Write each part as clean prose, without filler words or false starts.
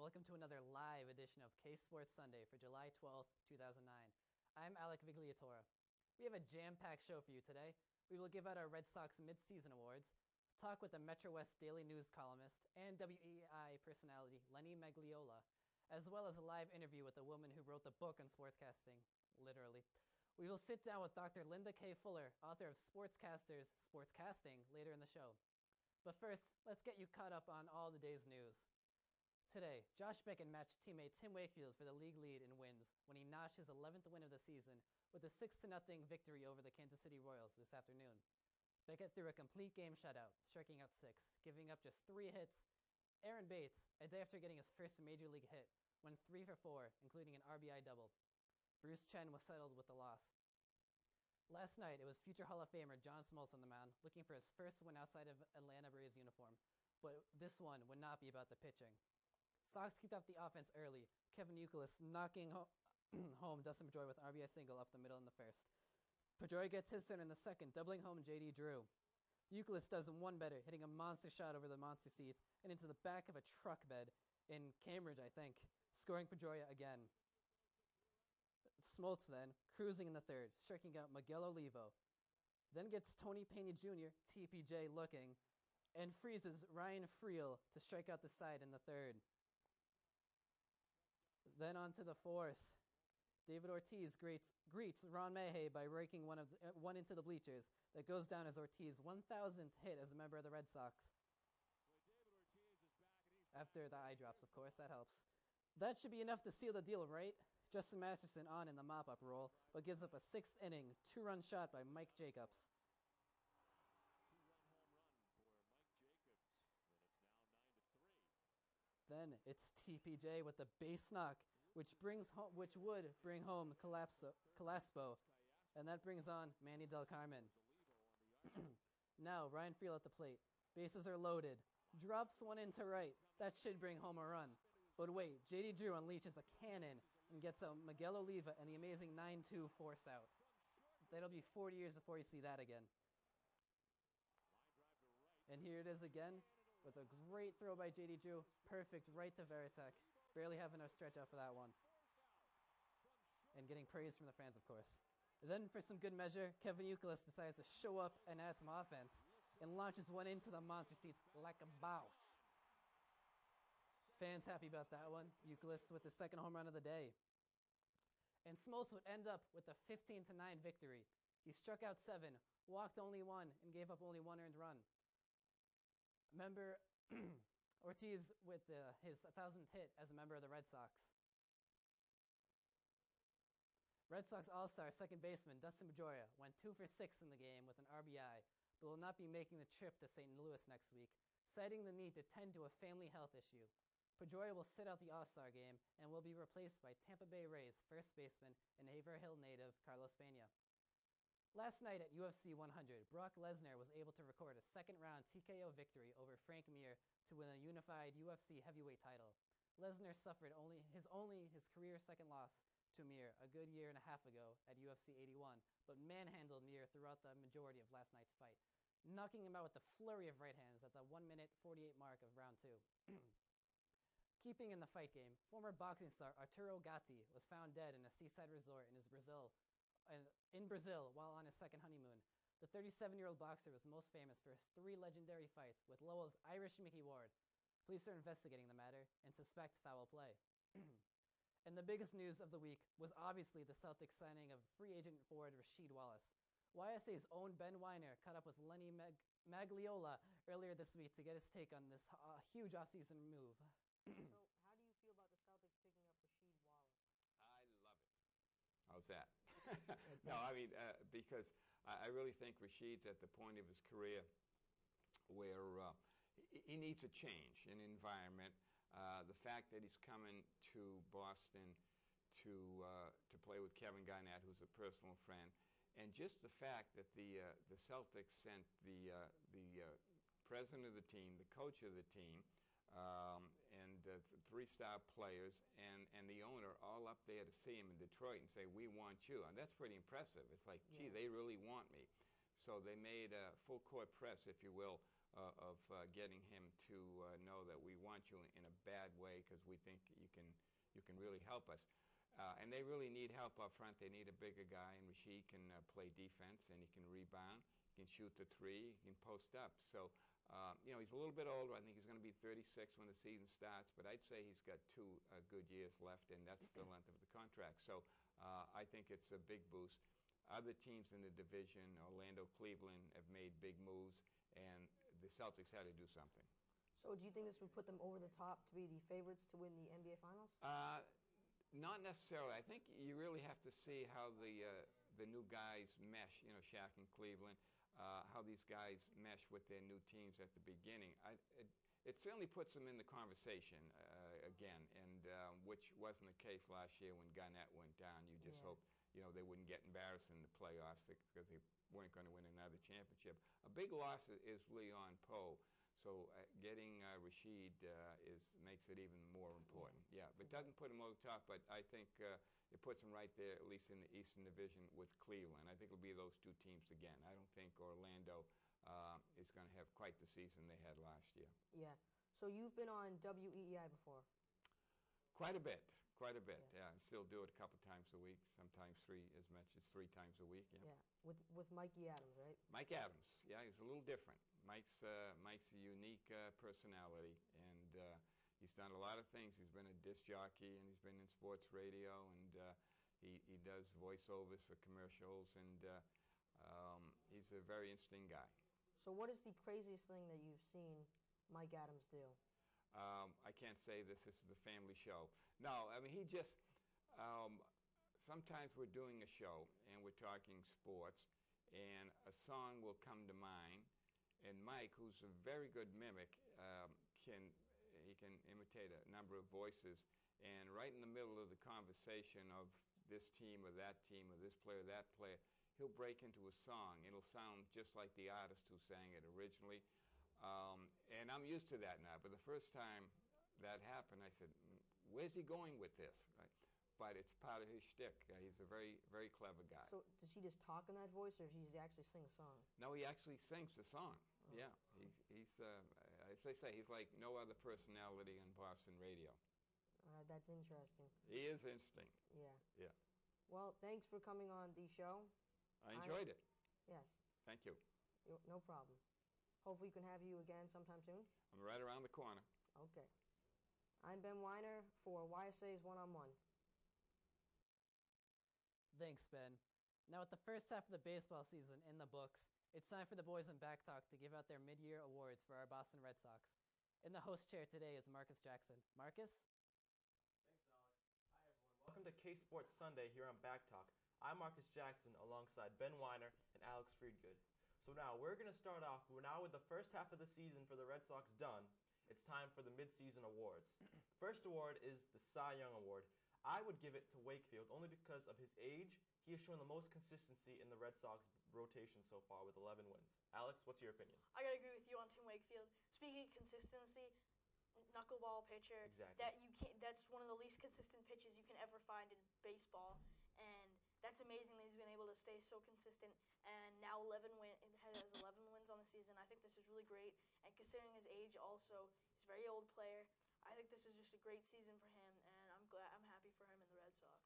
welcome to another live edition of Ksports Sunday for July 12th, 2009. I'm Alec Vigliatora. We have a jam-packed show for you today. We will give out our Red Sox mid-season awards, talk with the Metro West Daily News columnist and WEI personality Lenny Magliola, as well as a live interview with the woman who wrote the book on sportscasting, literally. We will sit down with Dr. Linda K. Fuller, author of Sportscasters, Sportscasting, later in the show. But first, let's get you caught up on all the day's news. Today, Josh Beckett matched teammate Tim Wakefield for the league lead in wins when he notched his 11th win of the season with a 6-0 victory over the Kansas City Royals this afternoon. Beckett threw a complete game shutout, striking out 6, giving up just 3 hits. Aaron Bates, a day after getting his first major league hit, went 3 for 4, including an RBI double. Bruce Chen was settled with the loss. Last night, it was future Hall of Famer John Smoltz on the mound, looking for his first win outside of Atlanta Braves uniform. But this one would not be about the pitching. Sox kicked off the offense early, Kevin Youkilis knocking home Dustin Pedroia with an RBI single up the middle in the first. Pedroia gets his turn in the second, doubling home J.D. Drew. Youkilis does one better, hitting a monster shot over the monster seats and into the back of a truck bed in Cambridge, I think, scoring Pedroia again. Smoltz then, cruising in the third, striking out Miguel Olivo. Then gets Tony Pena Jr., TPJ looking, and freezes Ryan Friel to strike out the side in the third. Then on to the fourth. David Ortiz greets Ron Mahay by raking one into the bleachers. That goes down as Ortiz's 1,000th hit as a member of the Red Sox. After the eye drops, of course, that helps. That should be enough to seal the deal, right? Justin Masterson on in the mop-up role, but gives up a 6th inning, 2-run shot by Mike Jacobs. Then it's TPJ with the base knock, which would bring home Calaspo, and that brings on Manny Del Carmen. Now Ryan Friel at the plate. Bases are loaded. Drops one into right. That should bring home a run. But wait, J.D. Drew unleashes a cannon and gets out Miguel Oliva and the amazing 9-2 force out. That'll be 40 years before you see that again. And here it is again with a great throw by J.D. Drew. Perfect right to Veritek. Barely having a stretch out for that one. And getting praise from the fans, of course. Then for some good measure, Kevin Youkilis decides to show up and add some offense and launches one into the monster seats like a boss. Fans happy about that one. Youkilis with the second home run of the day. And Smoltz would end up with a 15-9 victory. He struck out 7, walked only 1, and gave up only 1 earned run. Member Ortiz with his 1,000th hit as a member of the Red Sox. Red Sox All-Star second baseman Dustin Pedroia went 2 for 6 in the game with an RBI, but will not be making the trip to St. Louis next week, citing the need to tend to a family health issue. Pedroia will sit out the All-Star game and will be replaced by Tampa Bay Rays first baseman and Haverhill native Carlos Pena. Last night at UFC 100, Brock Lesnar was able to record a second-round TKO victory over Frank Mir to win a unified UFC heavyweight title. Lesnar suffered his career second loss to Mir a good year and a half ago at UFC 81, but manhandled Mir throughout the majority of last night's fight, knocking him out with a flurry of right hands at the 1-minute 48 mark of round 2. Keeping in the fight game, former boxing star Arturo Gatti was found dead in a seaside resort in Brazil while on his second honeymoon. The 37-year-old boxer was most famous for his 3 legendary fights with Lowell's Irish Mickey Ward. Police are investigating the matter and suspect foul play. And the biggest news of the week was obviously the Celtics signing of free agent forward Rasheed Wallace. YSA's own Ben Weiner caught up with Lenny Magliola earlier this week to get his take on this huge offseason move. So how do you feel about the Celtics picking up Rasheed Wallace? I love it. How's that? No, I mean, because I really think Rasheed's at the point of his career where he needs a change in environment. The fact that he's coming to Boston to play with Kevin Garnett, who's a personal friend, and just the fact that the Celtics sent the president of the team, the coach of the team, and the 3-star players and the owner all up there to see him in Detroit and say, we want you. And that's pretty impressive. It's like, gee, they really want me. So they made a full-court press, if you will, getting him to know that we want you in a bad way because we think you can really help us. And they really need help up front. They need a bigger guy, and Rasheed can play defense, and he can rebound, he can shoot the three, he can post up. So, he's a little bit older. I think he's going to be 36 when the season starts, but I'd say he's got 2 good years left, and that's the length of the contract. So I think it's a big boost. Other teams in the division, Orlando, Cleveland, have made big moves, and the Celtics had to do something. So do you think this would put them over the top to be the favorites to win the NBA Finals? Not necessarily. I think you really have to see how the new guys mesh. Shaq in Cleveland, how these guys mesh with their new teams at the beginning. It certainly puts them in the conversation again, and which wasn't the case last year when Garnett went down. You just hoped they wouldn't get embarrassed in the playoffs because they weren't going to win another championship. A big loss is Leon Poe. So getting Rasheed makes it even more important. Yeah, but doesn't put him over the top. But I think it puts him right there, at least in the Eastern Division with Cleveland. I think it'll be those 2 teams again. I don't think Orlando is going to have quite the season they had last year. Yeah. So you've been on WEEI before? Quite a bit. Yeah, and still do it a couple times a week, sometimes as much as 3 times a week. Yeah. With Mikey Adams, right? Mike Adams. Yeah, he's a little different. Mike's a unique personality, and he's done a lot of things. He's been a disc jockey, and he's been in sports radio, and he does voiceovers for commercials, and he's a very interesting guy. So what is the craziest thing that you've seen Mike Adams do? I can't say this is the family show. No, I mean, he just, sometimes we're doing a show, and we're talking sports, and a song will come to mind, and Mike, who's a very good mimic, can imitate a number of voices, and right in the middle of the conversation of this team or that team or this player or that player, he'll break into a song. It'll sound just like the artist who sang it originally, and I'm used to that now. But the first time that happened, I said, "Where's he going with this?" Right? But it's part of his shtick. He's a very, very clever guy. So does he just talk in that voice, or does he actually sing a song? No, he actually sings the song. Oh. Yeah, he's as they say, he's like no other personality on Boston radio. That's interesting. He is interesting. Yeah. Yeah. Well, thanks for coming on the show. I enjoyed it. Yes. Thank you. No problem. Hopefully we can have you again sometime soon. I'm right around the corner. Okay. I'm Ben Weiner for YSA's One-on-One. Thanks, Ben. Now, with the first half of the baseball season in the books, it's time for the boys in Back Talk to give out their mid-year awards for our Boston Red Sox. In the host chair today is Marcus Jackson. Marcus? Thanks, Alex. Hi, everyone. Welcome to Ksports Sunday here on Back Talk. I'm Marcus Jackson alongside Ben Weiner and Alex Friedgood. So now we're going to start off. We're now with the first half of the season for the Red Sox done. It's time for the mid-season awards. First award is the Cy Young Award. I would give it to Wakefield only because of his age. He has shown the most consistency in the Red Sox rotation so far with 11 wins. Alex, what's your opinion? I gotta agree with you on Tim Wakefield. Speaking of consistency, knuckleball pitcher. Exactly. That's one of the least consistent pitches you can ever find in baseball, and that's amazing that he's been able to stay so consistent. And now has 11 wins on the season. I think this is really great. And considering his age, also he's a very old player. I think this is just a great season for him, and I'm happy for him and the Red Sox.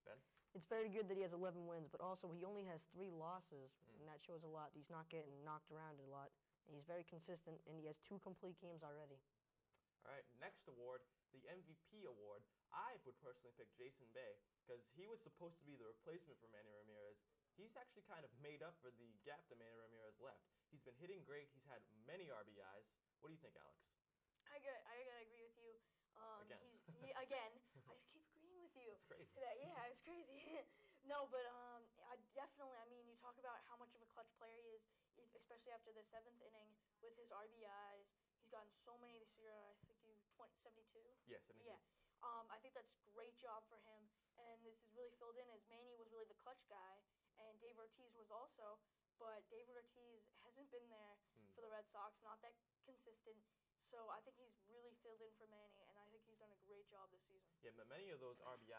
Ben? It's very good that he has 11 wins, but also he only has 3 losses, and that shows a lot. He's not getting knocked around a lot, and he's very consistent, and he has 2 complete games already. All right, next award, the MVP award. I would personally pick Jason Bay because he was supposed to be the replacement for Manny Ramirez. He's actually kind of made up for the gap that Manny Ramirez left. He's been hitting great. He's had many RBIs. What do you think, Alex? I gotta agree with you. Again. Again. I just keep agreeing with you. It's crazy. Today. Yeah, it's crazy. No, but I mean, you talk about how much of a clutch player he is, especially after the 7th inning with his RBIs. He's gotten so many this year. I think 72. Yeah, 72. Yeah. I think that's great job for him, and this is really filled in as Manny was really the clutch guy, and Dave Ortiz was also, but Dave Ortiz hasn't been there for the Red Sox, not that consistent. So I think he's really filled in for Manny, and I think he's done a great job this season. Yeah, but many of those RBIs